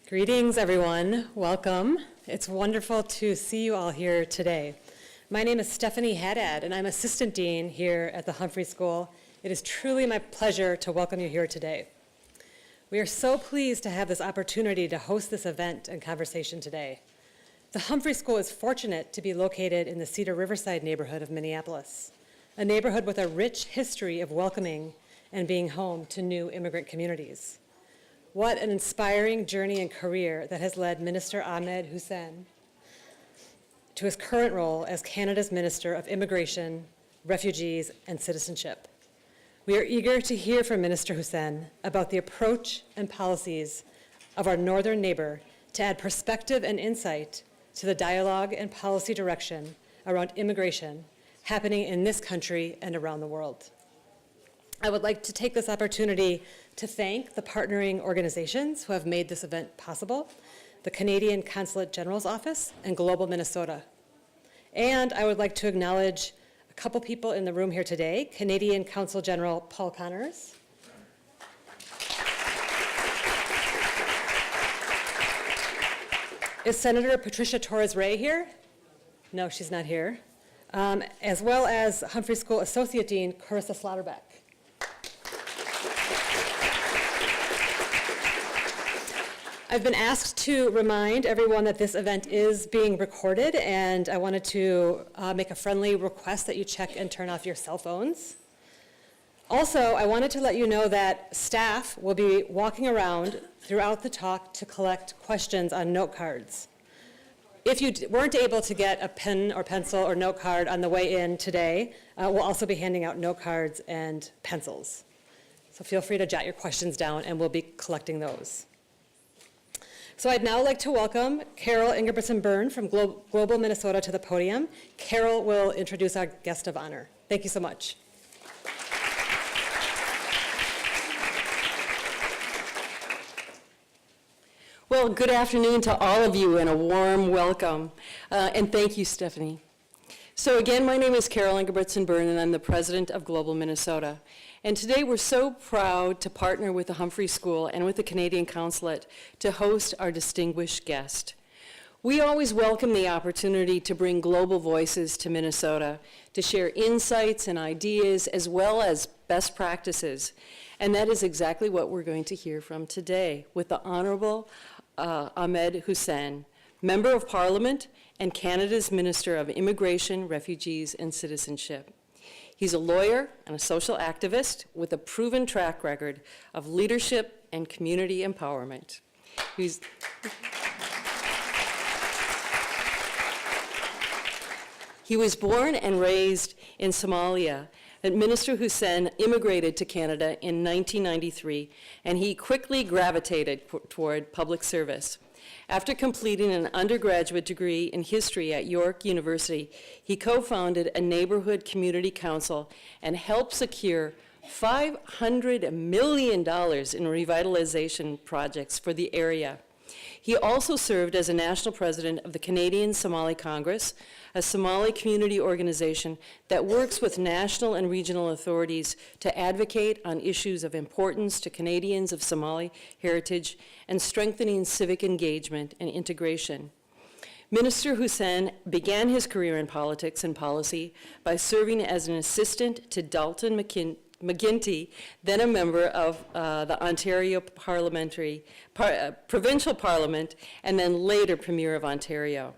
Greetings, everyone. Welcome. It's wonderful to see you all here today. My name is Stephanie Haddad, and I'm Assistant Dean here at the Humphrey School. It is truly my pleasure to welcome you here today. We are so pleased to have this opportunity to host this event and conversation today. The Humphrey School is fortunate to be located in the Cedar Riverside neighborhood of Minneapolis, a neighborhood with a rich history of welcoming and being home to new immigrant communities. What an inspiring journey and career that has led Minister Ahmed Hussein to his current role as Canada's Minister of Immigration, Refugees, and Citizenship. We are eager to hear from Minister Hussein about the approach and policies of our northern neighbor to add perspective and insight to the dialogue and policy direction around immigration happening in this country and around the world. I would like to take this opportunity to thank the partnering organizations who have made this event possible, the Canadian Consulate General's Office and Global Minnesota. And I would like to acknowledge a couple people in the room here today, Canadian Consul General Paul Connors, is Senator Patricia Torres-Ray here? No, she's not here. As well as Humphrey School Associate Dean Carissa Slaughterbeck. I've been asked to remind everyone that this event is being recorded, and I wanted to make a friendly request that you check and turn off your cell phones. Also, I wanted to let you know that staff will be walking around throughout the talk to collect questions on note cards. If you weren't able to get a pen or pencil or note card on the way in today, we'll also be handing out note cards and pencils. So feel free to jot your questions down, and we'll be collecting those. So I'd now like to welcome Carol Ingebrigtsen-Byrne from Global Minnesota to the podium. Carol will introduce our guest of honor. Thank you so much. Well, good afternoon to all of you and a warm welcome. And thank you, Stephanie. So again, my name is Carol Ingebrigtsen-Byrne, and I'm the president of Global Minnesota. And today we're so proud to partner with the Humphrey School and with the Canadian Consulate to host our distinguished guest. We always welcome the opportunity to bring global voices to Minnesota, to share insights and ideas as well as best practices. And that is exactly what we're going to hear from today with the Honorable Ahmed Hussein, Member of Parliament and Canada's Minister of Immigration, Refugees, and Citizenship. He's a lawyer and a social activist with a proven track record of leadership and community empowerment. He was born and raised in Somalia, and Minister Hussein immigrated to Canada in 1993, and he quickly gravitated toward public service. After completing an undergraduate degree in history at York University, he co-founded a neighborhood community council and helped secure $500 million in revitalization projects for the area. He also served as a national president of the Canadian Somali Congress, a Somali community organization that works with national and regional authorities to advocate on issues of importance to Canadians of Somali heritage and strengthening civic engagement and integration. Minister Hussein began his career in politics and policy by serving as an assistant to Dalton McGuinty, then a member of the Ontario Provincial Parliament, and then later Premier of Ontario.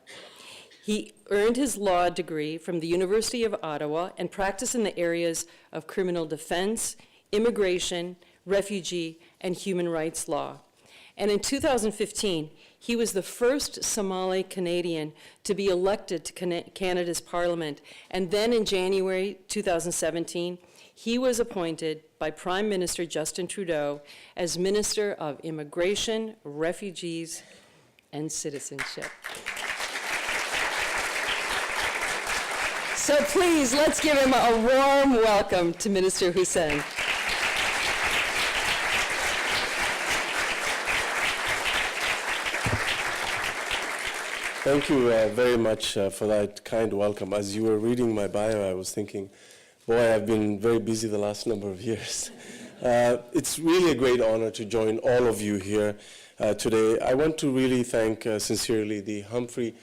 He earned his law degree from the University of Ottawa and practiced in the areas of criminal defense, immigration, refugee, and human rights law. And in 2015, he was the first Somali Canadian to be elected to Canada's Parliament. And then in January 2017, he was appointed by Prime Minister Justin Trudeau as Minister of Immigration, Refugees, and Citizenship. So please, let's give him a warm welcome to Minister Hussein. Thank you very much for that kind welcome. As you were reading my bio, I was thinking, boy, I've been very busy the last number of years. It's really a great honor to join all of you here today. I want to really thank sincerely the Humphrey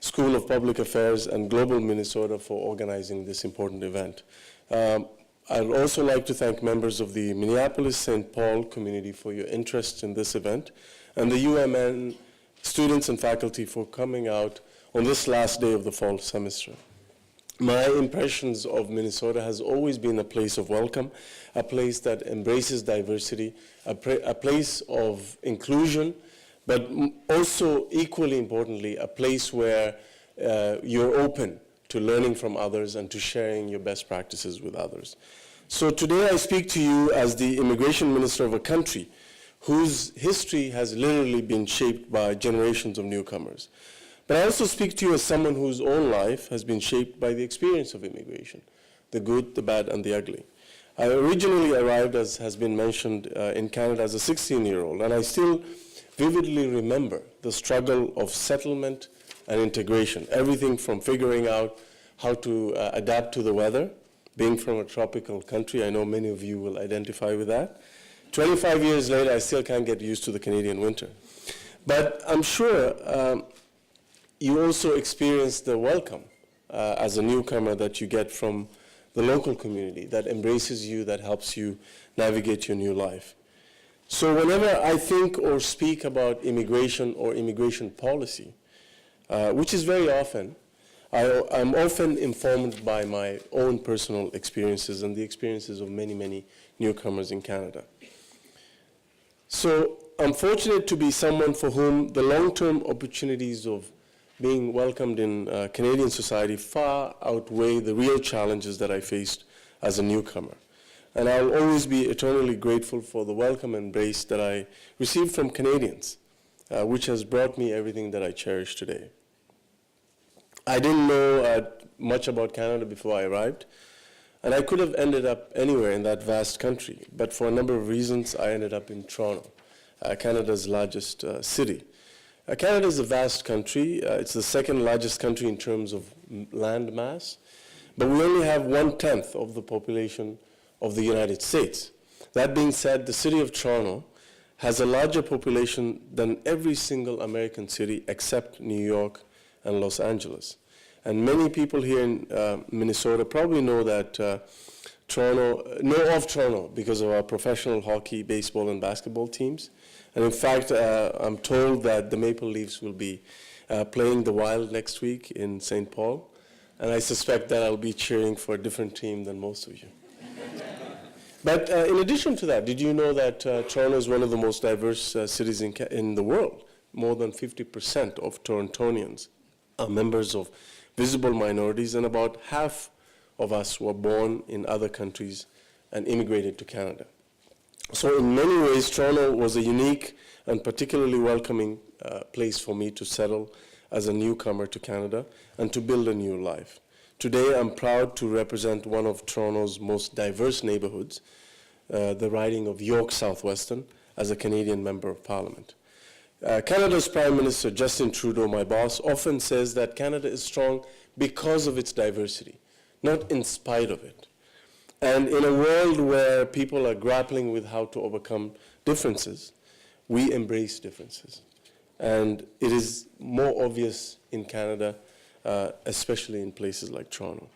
School of Public Affairs and Global Minnesota for organizing this important event. I'd also like to thank members of the Minneapolis-St. Paul community for your interest in this event, and the UMN students and faculty for coming out on this last day of the fall semester. My impressions of Minnesota has always been a place of welcome, a place that embraces diversity, a place of inclusion, but also equally importantly, a place where you're open to learning from others and to sharing your best practices with others. So today I speak to you as the immigration minister of a country whose history has literally been shaped by generations of newcomers. But I also speak to you as someone whose own life has been shaped by the experience of immigration, the good, the bad, and the ugly. I originally arrived, as has been mentioned, in Canada as a 16-year-old, and I still vividly remember the struggle of settlement and integration, everything from figuring out how to adapt to the weather, being from a tropical country. I know many of you will identify with that. 25 years later, I still can't get used to the Canadian winter. But I'm sure you also experience the welcome as a newcomer that you get from the local community that embraces you, that helps you navigate your new life. So whenever I think or speak about immigration or immigration policy, which is very often, I'm often informed by my own personal experiences and the experiences of many, many newcomers in Canada. So I'm fortunate to be someone for whom the long-term opportunities of being welcomed in Canadian society far outweigh the real challenges that I faced as a newcomer. And I'll always be eternally grateful for the welcome and embrace that I received from Canadians, which has brought me everything that I cherish today. I didn't know much about Canada before I arrived, and I could have ended up anywhere in that vast country, but for a number of reasons, I ended up in Toronto, Canada's largest city. Canada is a vast country. It's the second largest country in terms of land mass, but we only have 1/10 of the population of the United States. That being said, the city of Toronto has a larger population than every single American city except New York and Los Angeles. And many people here in Minnesota probably know that know of Toronto because of our professional hockey, baseball, and basketball teams. And in fact, I'm told that the Maple Leafs will be playing the Wild next week in St. Paul. And I suspect that I'll be cheering for a different team than most of you. But in addition to that, did you know that Toronto is one of the most diverse cities in the world? More than 50% of Torontonians are members of visible minorities, and about half of us were born in other countries and immigrated to Canada. So in many ways, Toronto was a unique and particularly welcoming place for me to settle as a newcomer to Canada and to build a new life. Today, I'm proud to represent one of Toronto's most diverse neighborhoods, the riding of York Southwestern, as a Canadian Member of Parliament. Canada's Prime Minister, Justin Trudeau, my boss, often says that Canada is strong because of its diversity, not in spite of it. And in a world where people are grappling with how to overcome differences, we embrace differences. And it is more obvious in Canada, especially in places like Toronto.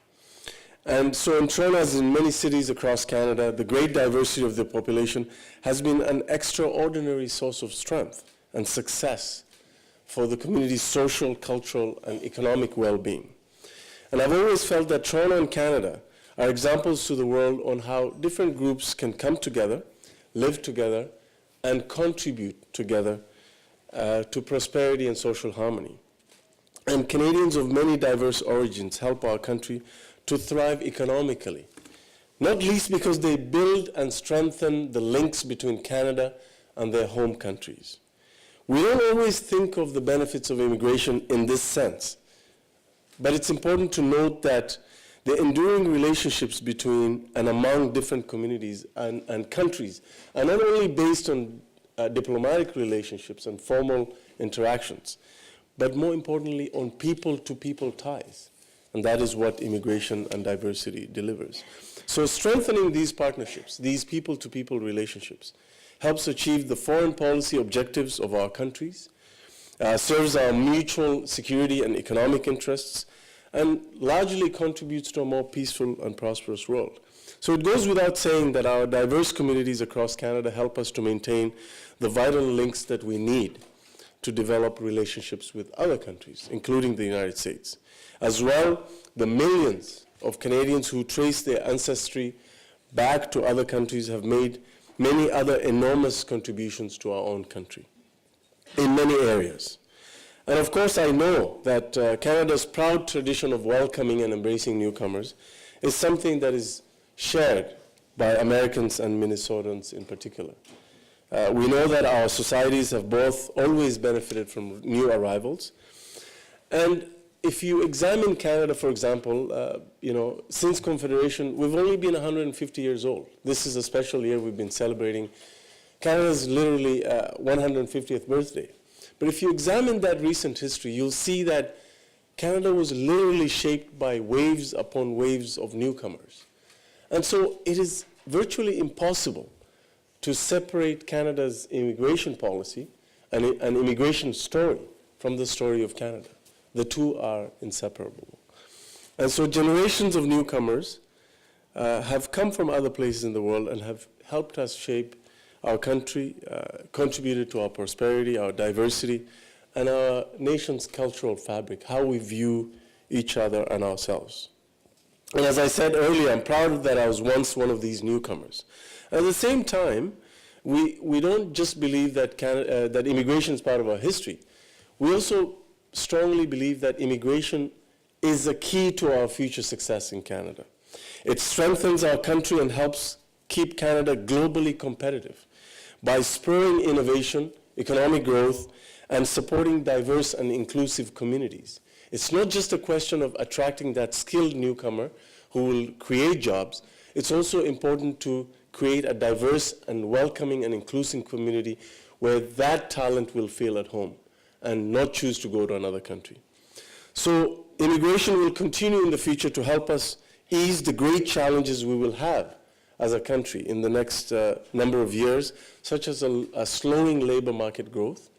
And so in Toronto, as in many cities across Canada, the great diversity of the population has been an extraordinary source of strength and success for the community's social, cultural, and economic well-being. And I've always felt that Toronto and Canada are examples to the world on how different groups can come together, live together, and contribute together to prosperity and social harmony. And Canadians of many diverse origins help our country to thrive economically, not least because they build and strengthen the links between Canada and their home countries. We don't always think of the benefits of immigration in this sense, but it's important to note that the enduring relationships between and among different communities and countries are not only based on diplomatic relationships and formal interactions, but more importantly on people-to-people ties. And that is what immigration and diversity delivers. So strengthening these partnerships, these people-to-people relationships, helps achieve the foreign policy objectives of our countries, serves our mutual security and economic interests, and largely contributes to a more peaceful and prosperous world. So it goes without saying that our diverse communities across Canada help us to maintain the vital links that we need to develop relationships with other countries, including the United States. As well, the millions of Canadians who trace their ancestry back to other countries have made many other enormous contributions to our own country in many areas. And of course, I know that Canada's proud tradition of welcoming and embracing newcomers is something that is shared by Americans and Minnesotans in particular. We know that our societies have both always benefited from new arrivals. And if you examine Canada, for example, since Confederation, we've only been 150 years old. This is a special year we've been celebrating Canada's literally 150th birthday. But if you examine that recent history, you'll see that Canada was literally shaped by waves upon waves of newcomers. And so it is virtually impossible to separate Canada's immigration policy and an immigration story from the story of Canada. The two are inseparable. And so generations of newcomers have come from other places in the world and have helped us shape our country, contributed to our prosperity, our diversity, and our nation's cultural fabric, how we view each other and ourselves. And as I said earlier, I'm proud that I was once one of these newcomers. At the same time, we don't just believe that, that immigration is part of our history. We also strongly believe that immigration is a key to our future success in Canada. It strengthens our country and helps keep Canada globally competitive by spurring innovation, economic growth, and supporting diverse and inclusive communities. It's not just a question of attracting that skilled newcomer who will create jobs. It's also important to create a diverse and welcoming and inclusive community where that talent will feel at home and not choose to go to another country. So immigration will continue in the future to help us ease the great challenges we will have as a country in the next number of years, such as a slowing labor market growth,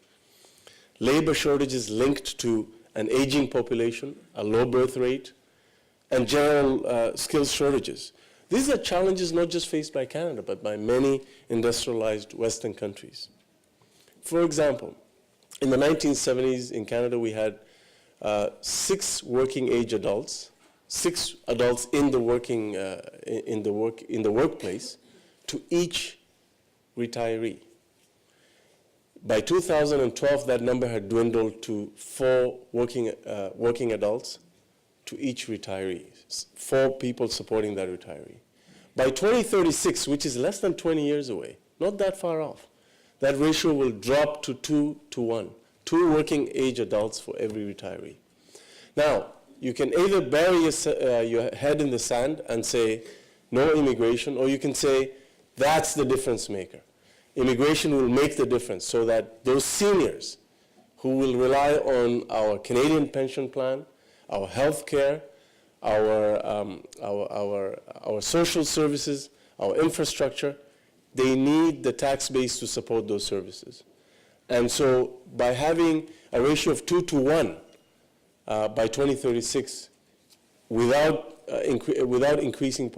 labor shortages linked to an aging population, a low birth rate, and general skills shortages. These are challenges not just faced by Canada, but by many industrialized Western countries. For example, in the 1970s in Canada, we had 6 working age adults, 6 adults in the workplace to each retiree. By 2012, that number had dwindled to 4 working adults to each retiree, 4 people supporting that retiree. By 2036, which is less than 20 years away, not that far off, that ratio will drop to 2 to 1, 2 working age adults for every retiree. Now, you can either bury your head in the sand and say no immigration, or you can say that's the difference maker. Immigration will make the difference so that those seniors who will rely on our Canadian pension plan, our health care, our social services, our infrastructure, they need the tax base to support those services. And so by having a ratio of 2 to 1 by 2036, without increasing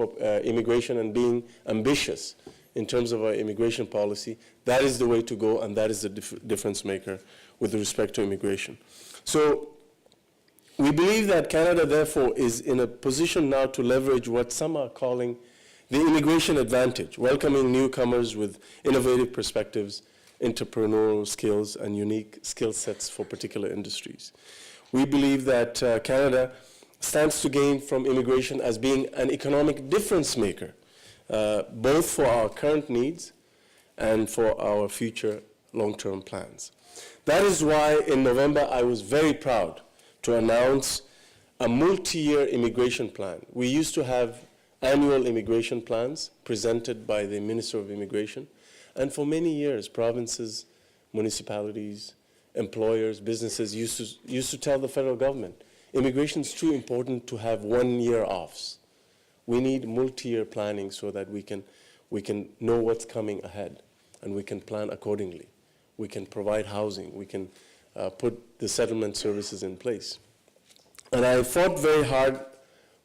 immigration and being ambitious in terms of our immigration policy, that is the way to go, and that is the difference maker with respect to immigration. So we believe that Canada, therefore, is in a position now to leverage what some are calling the immigration advantage, welcoming newcomers with innovative perspectives, entrepreneurial skills, and unique skill sets for particular industries. We believe that Canada stands to gain from immigration as being an economic difference maker, both for our current needs and for our future long-term plans. That is why in November I was very proud to announce a multi-year immigration plan. We used to have annual immigration plans presented by the Minister of Immigration, and for many years provinces, municipalities, employers, businesses used to tell the federal government, immigration is too important to have 1 year offs. We need multi-year planning so that we can know what's coming ahead, and we can plan accordingly. We can provide housing. We can put the settlement services in place. And I fought very hard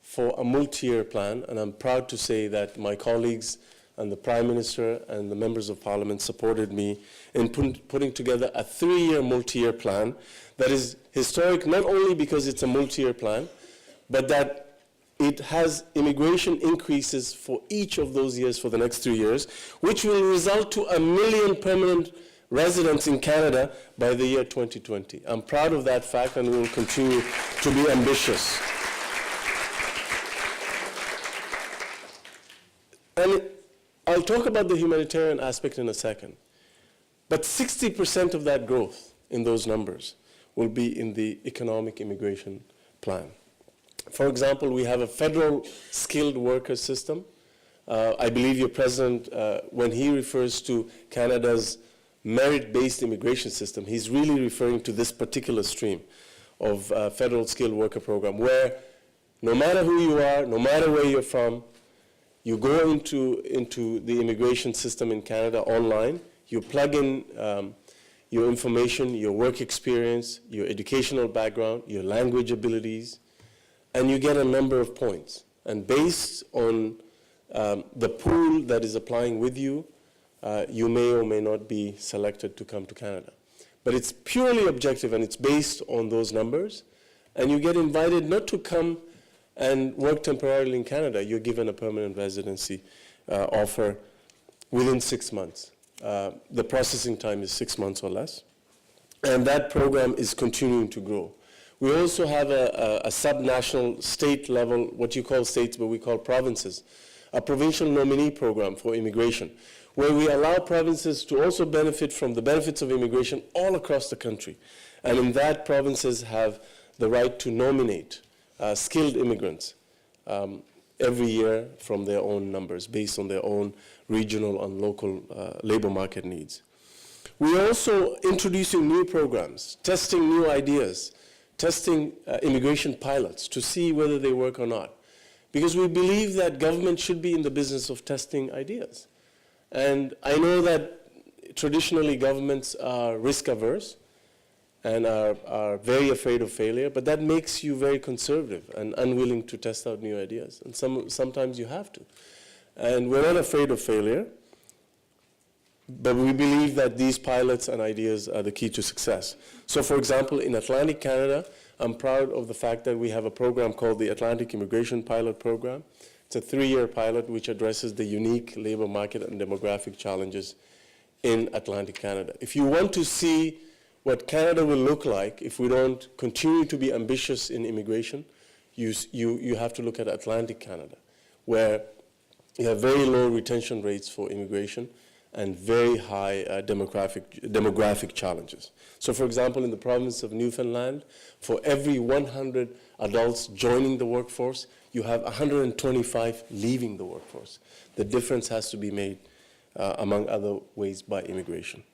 for a multi-year plan, and I'm proud to say that my colleagues and the Prime Minister and the members of Parliament supported me in putting together a 3-year multi-year plan that is historic not only because it's a multi-year plan, but that it has immigration increases for each of those years for the next 3 years, which will result to 1 million permanent residents in Canada by the year 2020. I'm proud of that fact, and we will continue to be ambitious. And I'll talk about the humanitarian aspect in a second. But 60% of that growth in those numbers will be in the economic immigration plan. For example, we have a federal skilled worker system. I believe your president, when he refers to Canada's merit-based immigration system, he's really referring to this particular stream of federal skilled worker program, where no matter who you are, no matter where you're from, you go into the immigration system in Canada online, you plug in your information, your work experience, your educational background, your language abilities, and you get a number of points. And based on the pool that is applying with you, you may or may not be selected to come to Canada. But it's purely objective, and it's based on those numbers, and you get invited not to come and work temporarily in Canada. You're given a permanent residency offer within 6 months. The processing time is 6 months or less, and that program is continuing to grow. We also have a subnational state level, what you call states, but we call provinces, a provincial nominee program for immigration, where we allow provinces to also benefit from the benefits of immigration all across the country. And in that, provinces have the right to nominate skilled immigrants every year from their own numbers, based on their own regional and local labor market needs. We're also introducing new programs, testing new ideas, testing immigration pilots to see whether they work or not. Because we believe that government should be in the business of testing ideas. And I know that traditionally governments are risk averse and are very afraid of failure, but that makes you very conservative and unwilling to test out new ideas. And sometimes you have to. And we're not afraid of failure, but we believe that these pilots and ideas are the key to success. So for example, in Atlantic Canada, I'm proud of the fact that we have a program called the Atlantic Immigration Pilot Program. It's a 3-year pilot which addresses the unique labor market and demographic challenges in Atlantic Canada. If you want to see what Canada will look like if we don't continue to be ambitious in immigration, you have to look at Atlantic Canada, where you have very low retention rates for immigration and very high demographic challenges. So for example, in the province of Newfoundland, for every 100 adults joining the workforce, you have 125 leaving the workforce. The difference has to be made, among other ways, by immigration.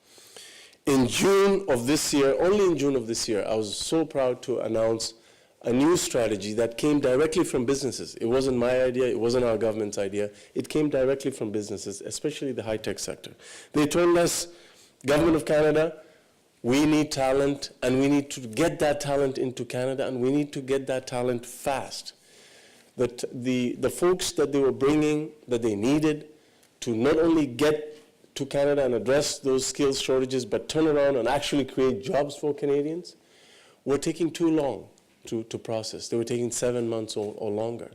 In June of this year, only in June of this year, I was so proud to announce a new strategy that came directly from businesses. It wasn't my idea, it wasn't our government's idea. It came directly from businesses, especially the high-tech sector. They told us, Government of Canada, we need talent, and we need to get that talent into Canada, and we need to get that talent fast. That the folks that they were bringing, that they needed to not only get to Canada and address those skills shortages, but turn around and actually create jobs for Canadians, were taking too long to process. They were taking 7 months or longer.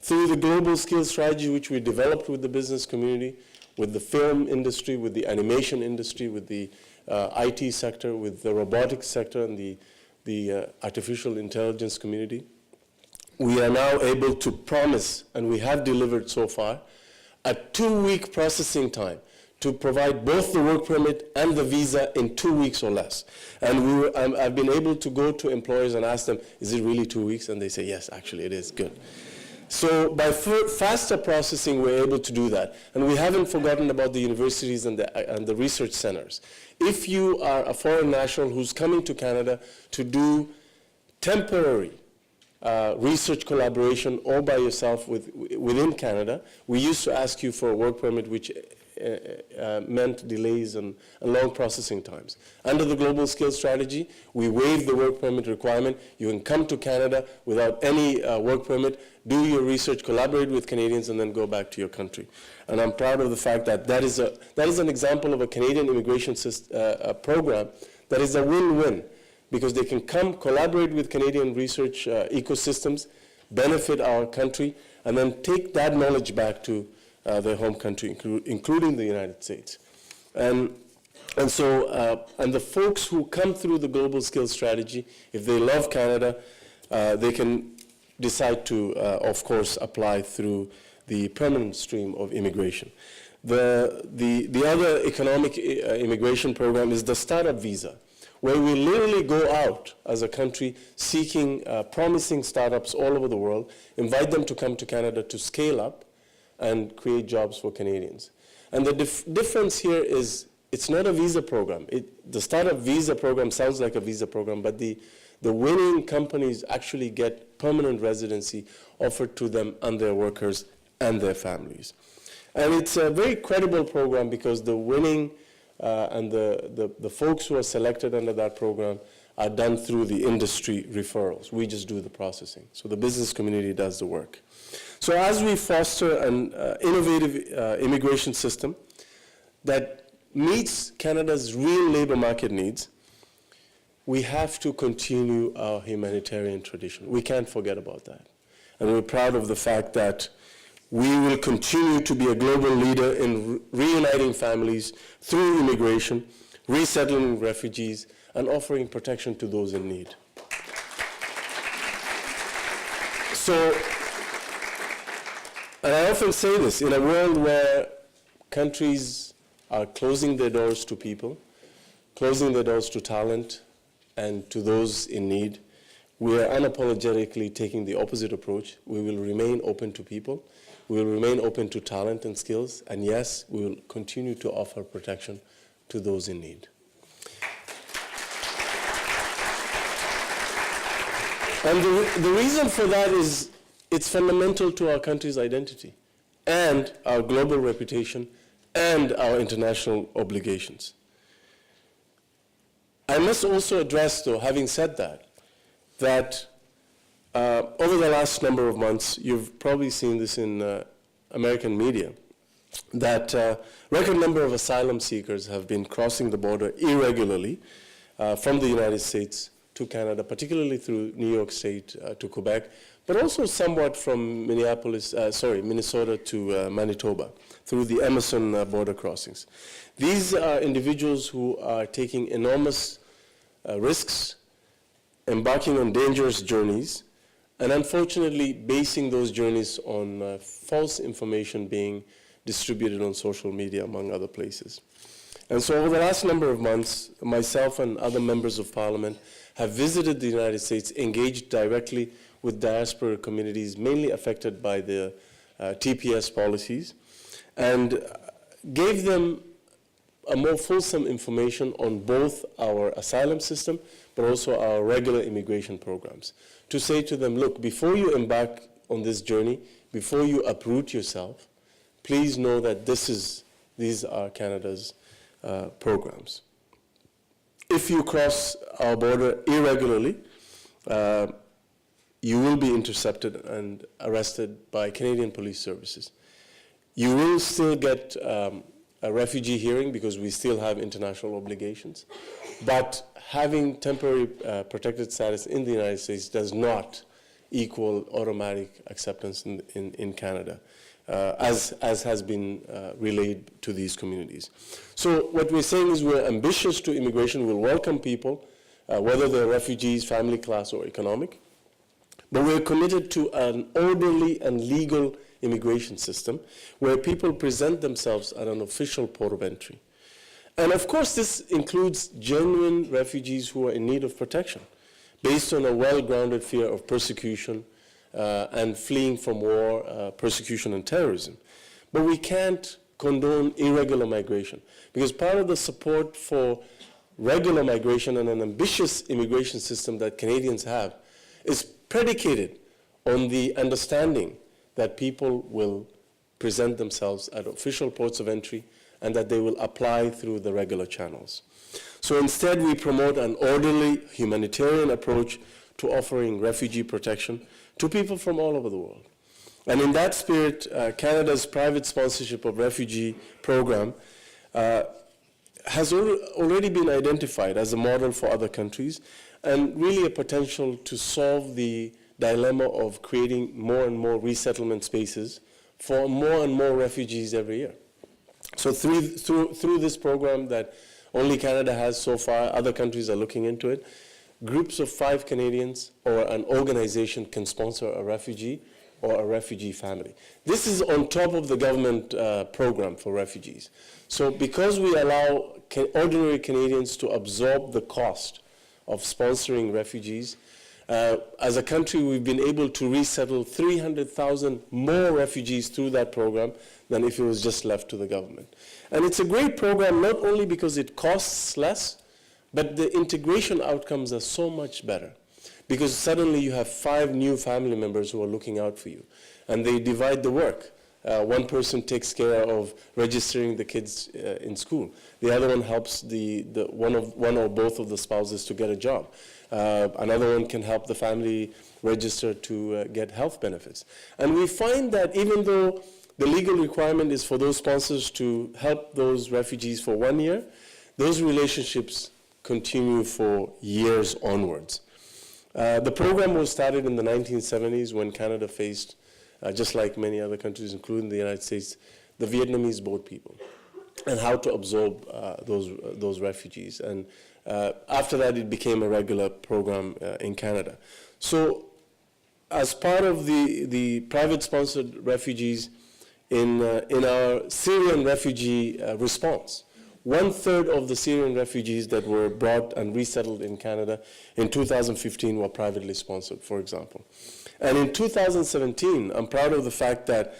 Through the global skills strategy, which we developed with the business community, with the film industry, with the animation industry, with the IT sector, with the robotics sector, and the artificial intelligence community, we are now able to promise, and we have delivered so far, a 2-week processing time to provide both the work permit and the visa in 2 weeks or less. And I've been able to go to employers and ask them, is it really 2 weeks? And they say, yes, actually it is, good. So by faster processing, we're able to do that. And we haven't forgotten about the universities and the research centers. If you are a foreign national who's coming to Canada to do temporary research collaboration or by yourself within Canada, we used to ask you for a work permit, which meant delays and long processing times. Under the Global Skills Strategy, we waived the work permit requirement. You can come to Canada without any work permit, do your research, collaborate with Canadians, and then go back to your country. And I'm proud of the fact that that is an example of a Canadian immigration program that is a win-win, because they can come, collaborate with Canadian research ecosystems, benefit our country, and then take that knowledge back to their home country, including the United States. And the folks who come through the Global Skills Strategy, if they love Canada, they can decide to, of course, apply through the permanent stream of immigration. The other economic immigration program is the startup visa, where we literally go out as a country seeking promising startups all over the world, invite them to come to Canada to scale up and create jobs for Canadians. And the difference here is it's not a visa program. The startup visa program sounds like a visa program, but the winning companies actually get permanent residency offered to them and their workers and their families. And it's a very credible program because the winning and the folks who are selected under that program are done through the industry referrals. We just do the processing. So the business community does the work. So as we foster an innovative immigration system that meets Canada's real labor market needs, we have to continue our humanitarian tradition. We can't forget about that. And we're proud of the fact that we will continue to be a global leader in reuniting families through immigration, resettling refugees, and offering protection to those in need. So, and I often say this, in a world where countries are closing their doors to people, closing their doors to talent and to those in need, we are unapologetically taking the opposite approach. We will remain open to people. We will remain open to talent and skills. And yes, we will continue to offer protection to those in need. And the reason for that is it's fundamental to our country's identity and our global reputation and our international obligations. I must also address, though, having said that, over the last number of months, you've probably seen this in American media, that a record number of asylum seekers have been crossing the border irregularly from the United States to Canada, particularly through New York State to Quebec, but also somewhat from Minnesota to Manitoba, through the Emerson border crossings. These are individuals who are taking enormous risks, embarking on dangerous journeys, and unfortunately basing those journeys on false information being distributed on social media, among other places. And so over the last number of months, myself and other members of Parliament have visited the United States, engaged directly with diaspora communities mainly affected by the TPS policies, and gave them a more fulsome information on both our asylum system, but also our regular immigration programs, to say to them, look, before you embark on this journey, before you uproot yourself, please know that these are Canada's programs. If you cross our border irregularly, you will be intercepted and arrested by Canadian Police Services. You will still get a refugee hearing because we still have international obligations, but having temporary protected status in the United States does not equal automatic acceptance in Canada, as has been relayed to these communities. So what we're saying is we're ambitious to immigration. We'll welcome people, whether they're refugees, family class, or economic, but we're committed to an orderly and legal immigration system where people present themselves at an official port of entry. And of course, this includes genuine refugees who are in need of protection, based on a well-grounded fear of persecution and fleeing from war, persecution, and terrorism. But we can't condone irregular migration, because part of the support for regular migration and an ambitious immigration system that Canadians have is predicated on the understanding that people will present themselves at official ports of entry and that they will apply through the regular channels. So instead, we promote an orderly humanitarian approach to offering refugee protection to people from all over the world. And in that spirit, Canada's private sponsorship of refugee program has already been identified as a model for other countries and really a potential to solve the dilemma of creating more and more resettlement spaces for more and more refugees every year. So through this program that only Canada has so far, other countries are looking into it, groups of 5 Canadians or an organization can sponsor a refugee or a refugee family. This is on top of the government program for refugees. So because we allow ordinary Canadians to absorb the cost of sponsoring refugees, as a country we've been able to resettle 300,000 more refugees through that program than if it was just left to the government. And it's a great program not only because it costs less, but the integration outcomes are so much better. Because suddenly you have 5 new family members who are looking out for you. And they divide the work. One person takes care of registering the kids in school. The other one helps one or both of the spouses to get a job. Another one can help the family register to get health benefits. And we find that even though the legal requirement is for those sponsors to help those refugees for 1 year, those relationships continue for years onwards. The program was started in the 1970s when Canada faced, just like many other countries, including the United States, the Vietnamese boat people and how to absorb those refugees. And after that, it became a regular program in Canada. So as part of the private-sponsored refugees in our Syrian refugee response, 1/3 of the Syrian refugees that were brought and resettled in Canada in 2015 were privately sponsored, for example. And in 2017, I'm proud of the fact that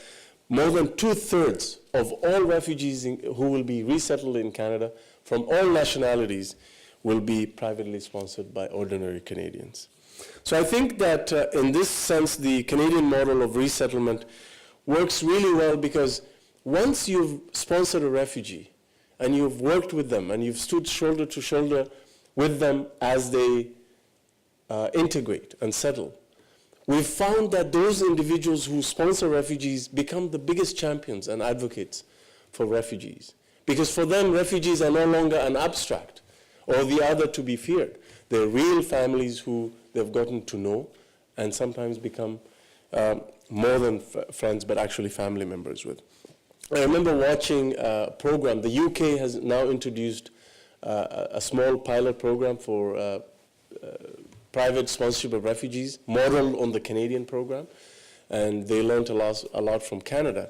more than 2/3 of all refugees who will be resettled in Canada from all nationalities will be privately sponsored by ordinary Canadians. So I think that in this sense, the Canadian model of resettlement works really well because once you've sponsored a refugee, and you've worked with them, and you've stood shoulder to shoulder with them as they integrate and settle, we've found that those individuals who sponsor refugees become the biggest champions and advocates for refugees. Because for them, refugees are no longer an abstract or the other to be feared. They're real families who they've gotten to know and sometimes become more than friends, but actually family members with. I remember watching a program. The UK has now introduced a small pilot program for private sponsorship of refugees, modeled on the Canadian program, and they learned a lot from Canada.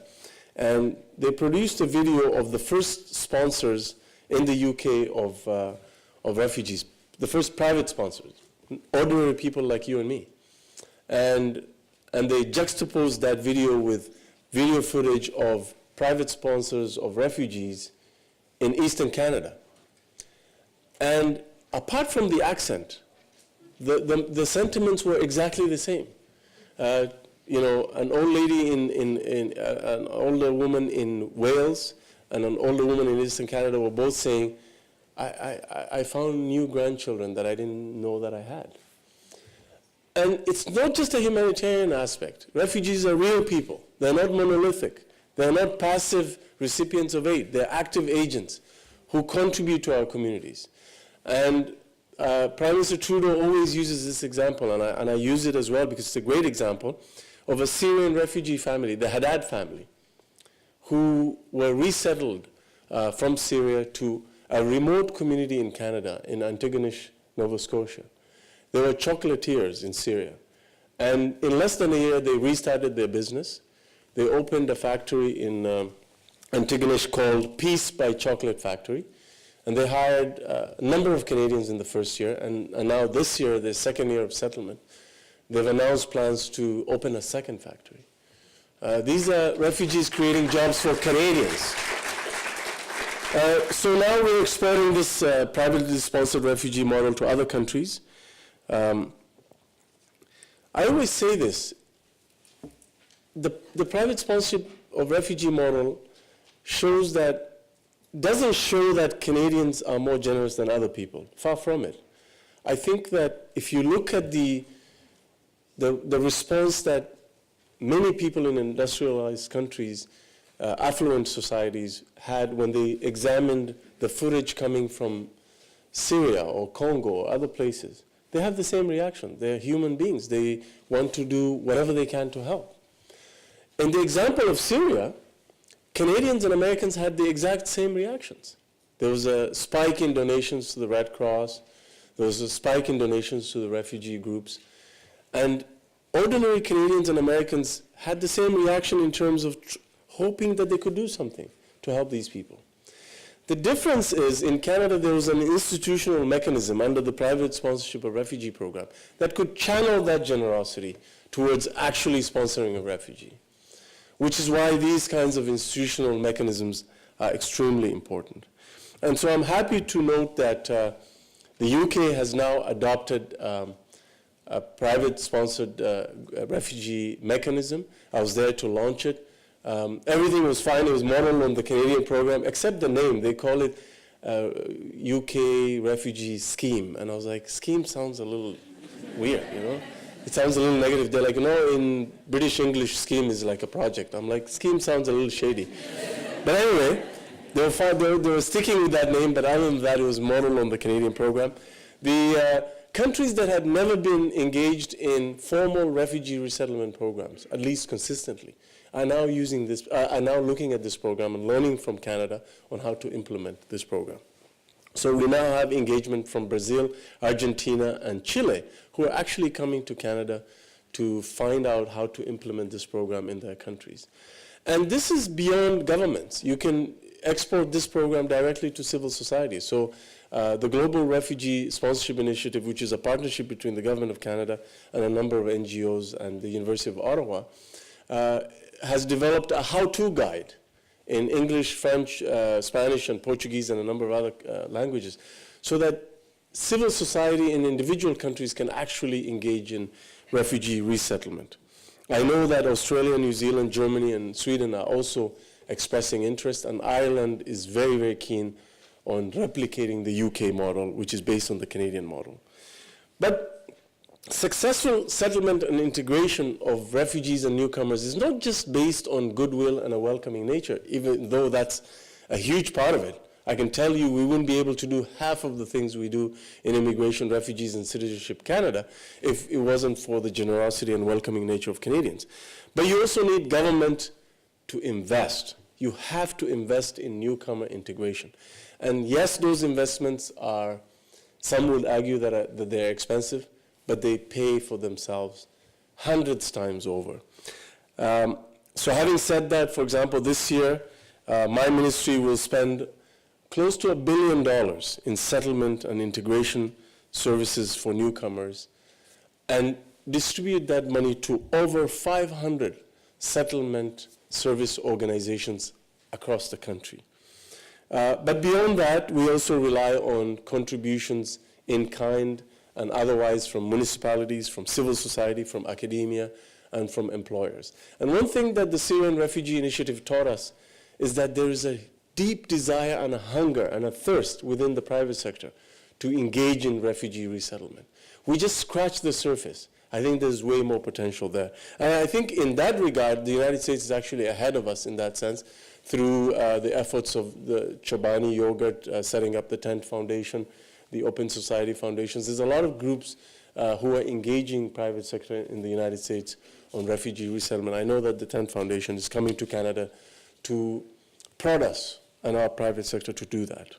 And they produced a video of the first sponsors in the UK of refugees, the first private sponsors, ordinary people like you and me. And they juxtaposed that video with video footage of private sponsors of refugees in Eastern Canada. And apart from the accent, the sentiments were exactly the same. You know, an old lady an older woman in Wales and an older woman in Eastern Canada were both saying, I found new grandchildren that I didn't know that I had. And it's not just a humanitarian aspect. Refugees are real people. They're not monolithic. They're not passive recipients of aid. They're active agents who contribute to our communities. And Prime Minister Trudeau always uses this example, and I use it as well because it's a great example, of a Syrian refugee family, the Haddad family, who were resettled from Syria to a remote community in Canada, in Antigonish, Nova Scotia. They were chocolatiers in Syria. And in less than a year, they restarted their business. They opened a factory in Antigonish called Peace by Chocolate Factory. And they hired a number of Canadians in the first year. And now this year, the second year of settlement, they've announced plans to open a second factory. These are refugees creating jobs for Canadians. So now we're exporting this privately sponsored refugee model to other countries. I always say this, the private sponsorship of refugee model doesn't show that Canadians are more generous than other people. Far from it. I think that if you look at the response that many people in industrialized countries, affluent societies, had when they examined the footage coming from Syria or Congo or other places, they have the same reaction. They're human beings. They want to do whatever they can to help. In the example of Syria, Canadians and Americans had the exact same reactions. There was a spike in donations to the Red Cross. There was a spike in donations to the refugee groups. And ordinary Canadians and Americans had the same reaction in terms of hoping that they could do something to help these people. The difference is, in Canada, there was an institutional mechanism under the private sponsorship of refugee program that could channel that generosity towards actually sponsoring a refugee, which is why these kinds of institutional mechanisms are extremely important. And so I'm happy to note that the UK has now adopted a private-sponsored refugee mechanism. I was there to launch it. Everything was fine. It was modeled on the Canadian program, except the name. They call it UK Refugee Scheme. And I was like, scheme sounds a little weird, you know? It sounds a little negative. They're like, no, in British English, scheme is like a project. I'm like, scheme sounds a little shady. But anyway, they were sticking with that name, but other than that, it was modeled on the Canadian program. The countries that had never been engaged in formal refugee resettlement programs, at least consistently, are now looking at this program and learning from Canada on how to implement this program. So we now have engagement from Brazil, Argentina, and Chile, who are actually coming to Canada to find out how to implement this program in their countries. And this is beyond governments. You can export this program directly to civil society. So the Global Refugee Sponsorship Initiative, which is a partnership between the Government of Canada and a number of NGOs and the University of Ottawa, has developed a how-to guide in English, French, Spanish, and Portuguese, and a number of other languages, so that civil society in individual countries can actually engage in refugee resettlement. I know that Australia, New Zealand, Germany, and Sweden are also expressing interest, and Ireland is very, very keen on replicating the UK model, which is based on the Canadian model. But successful settlement and integration of refugees and newcomers is not just based on goodwill and a welcoming nature, even though that's a huge part of it. I can tell you we wouldn't be able to do half of the things we do in Immigration, Refugees, and Citizenship Canada if it wasn't for the generosity and welcoming nature of Canadians. But you also need government to invest. You have to invest in newcomer integration. And yes, those investments are, some would argue that they're expensive, but they pay for themselves hundreds times over. So having said that, for example, this year, my ministry will spend close to $1 billion in settlement and integration services for newcomers and distribute that money to over 500 settlement service organizations across the country. But beyond that, we also rely on contributions in kind and otherwise from municipalities, from civil society, from academia, and from employers. And one thing that the Syrian Refugee Initiative taught us is that there is a deep desire and a hunger and a thirst within the private sector to engage in refugee resettlement. We just scratched the surface. I think there's way more potential there. And I think in that regard, the United States is actually ahead of us in that sense through the efforts of the Chobani Yogurt, setting up the Tent Foundation, the Open Society Foundations. There's a lot of groups who are engaging private sector in the United States on refugee resettlement. I know that the Tent Foundation is coming to Canada to prod us and our private sector to do that.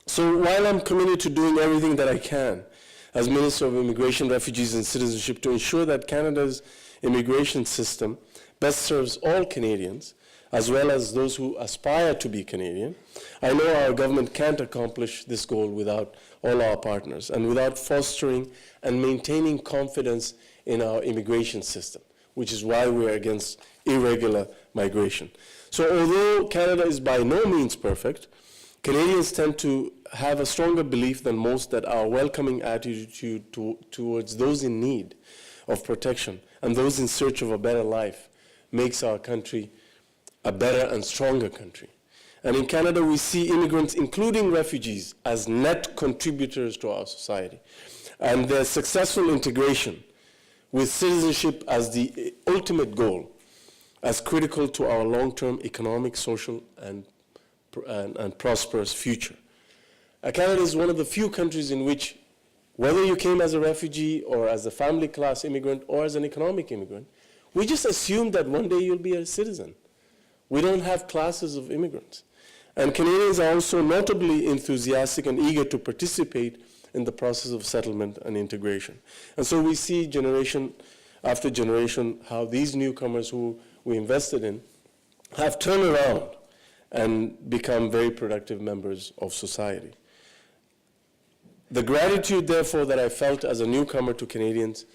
So while I'm committed to doing everything that I can as Minister of Immigration, Refugees, and Citizenship to ensure that Canada's immigration system best serves all Canadians, as well as those who aspire to be Canadian, I know our government can't accomplish this goal without all our partners and without fostering and maintaining confidence in our immigration system, which is why we're against irregular migration. So although Canada is by no means perfect, Canadians tend to have a stronger belief than most that our welcoming attitude towards those in need of protection and those in search of a better life makes our country a better and stronger country. And in Canada, we see immigrants, including refugees, as net contributors to our society. And their successful integration with citizenship as the ultimate goal, as critical to our long-term economic, social, and prosperous future. Canada is one of the few countries in which, whether you came as a refugee or as a family class immigrant or as an economic immigrant, we just assume that one day you'll be a citizen. We don't have classes of immigrants. And Canadians are also notably enthusiastic and eager to participate in the process of settlement and integration. And so we see generation after generation how these newcomers who we invested in have turned around and become very productive members of society. The gratitude, therefore, that I felt as a newcomer to Canadians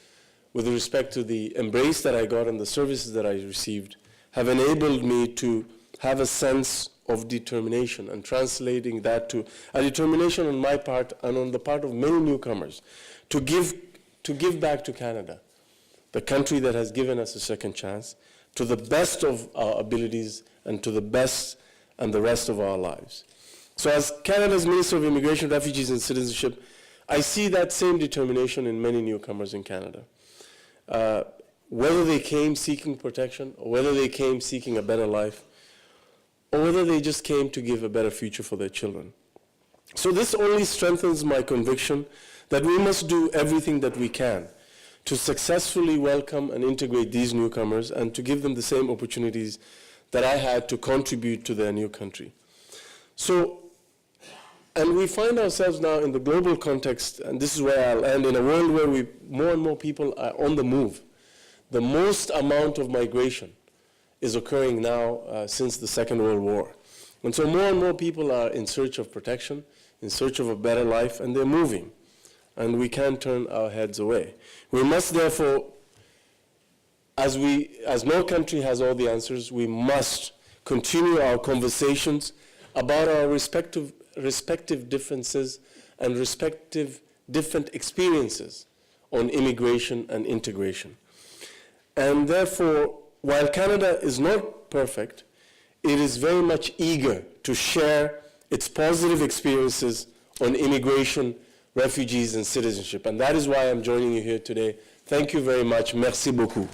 with respect to the embrace that I got and the services that I received have enabled me to have a sense of determination, and translating that to a determination on my part and on the part of many newcomers to give back to Canada, the country that has given us a second chance, to the best of our abilities and to the best and the rest of our lives. So as Canada's Minister of Immigration, Refugees and Citizenship, I see that same determination in many newcomers in Canada. Whether they came seeking protection, or whether they came seeking a better life, or whether they just came to give a better future for their children. So this only strengthens my conviction that we must do everything that we can to successfully welcome and integrate these newcomers and to give them the same opportunities that I had to contribute to their new country. So, and we find ourselves now in the global context, and this is where I'll end, in a world where more and more people are on the move. The most amount of migration is occurring now since the Second World War. And so more and more people are in search of protection, in search of a better life, and they're moving. And we can't turn our heads away. We must therefore, as no country has all the answers, we must continue our conversations about our respective differences and respective different experiences on immigration and integration. And therefore, while Canada is not perfect, it is very much eager to share its positive experiences on immigration, refugees, and citizenship. And that is why I'm joining you here today. Thank you very much. Merci beaucoup.